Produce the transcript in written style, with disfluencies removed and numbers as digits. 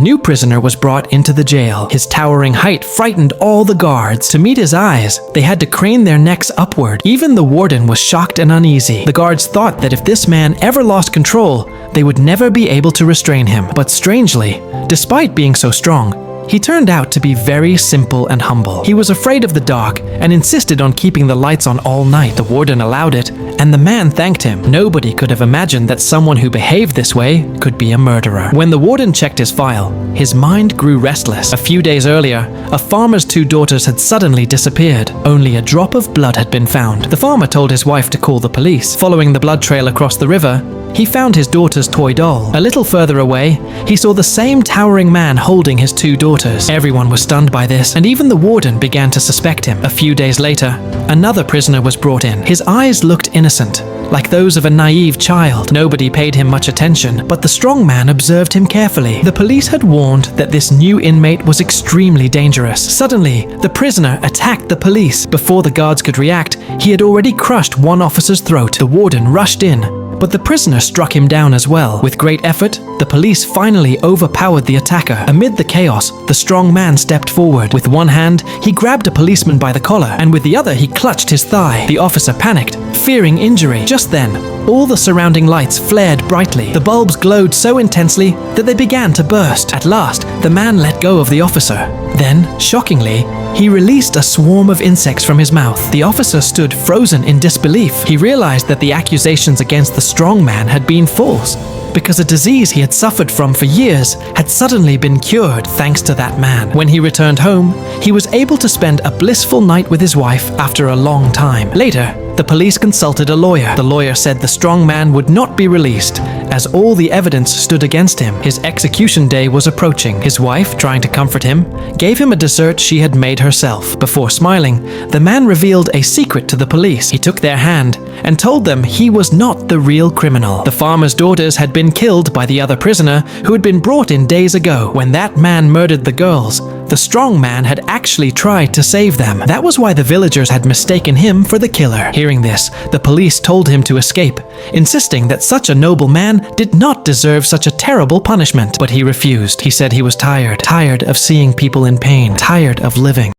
new prisoner was brought into the jail. His towering height frightened all the guards. To meet his eyes, they had to crane their necks upward. Even the warden was shocked and uneasy. The guards thought that if this man ever lost control, they would never be able to restrain him. But strangely, despite being so strong, he turned out to be very simple and humble. He was afraid of the dark and insisted on keeping the lights on all night. The warden allowed it, and the man thanked him. Nobody could have imagined that someone who behaved this way could be a murderer. When the warden checked his file, his mind grew restless. A few days earlier, a farmer's 2 daughters had suddenly disappeared. Only a drop of blood had been found. The farmer told his wife to call the police. Following the blood trail across the river, he found his daughter's toy doll. A little further away, he saw the same towering man holding his 2 daughters. Everyone was stunned by this, and even the warden began to suspect him. A few days later, another prisoner was brought in. His eyes looked innocent, like those of a naive child. Nobody paid him much attention, but the strong man observed him carefully. The police had warned that this new inmate was extremely dangerous. Suddenly, the prisoner attacked the police. Before the guards could react, he had already crushed one officer's throat. The warden rushed in, but the prisoner struck him down as well. With great effort, the police finally overpowered the attacker. Amid the chaos, the strong man stepped forward. With one hand, he grabbed a policeman by the collar, and with the other, he clutched his thigh. The officer panicked, fearing injury. Just then, all the surrounding lights flared brightly. The bulbs glowed so intensely that they began to burst. At last, the man let go of the officer. Then, shockingly, he released a swarm of insects from his mouth. The officer stood frozen in disbelief. He realized that the accusations against the strong man had been false, because a disease he had suffered from for years had suddenly been cured thanks to that man. When he returned home, he was able to spend a blissful night with his wife after a long time. Later, the police consulted a lawyer. The lawyer said the strong man would not be released, as all the evidence stood against him. His execution day was approaching. His wife, trying to comfort him, gave him a dessert she had made herself. Before smiling, the man revealed a secret to the police. He took their hand and told them he was not the real criminal. The farmer's daughters had been killed by the other prisoner who had been brought in days ago. When that man murdered the girls, the strong man had actually tried to save them. That was why the villagers had mistaken him for the killer. Hearing this, the police told him to escape, insisting that such a noble man did not deserve such a terrible punishment. But he refused. He said he was tired of seeing people in pain, tired of living.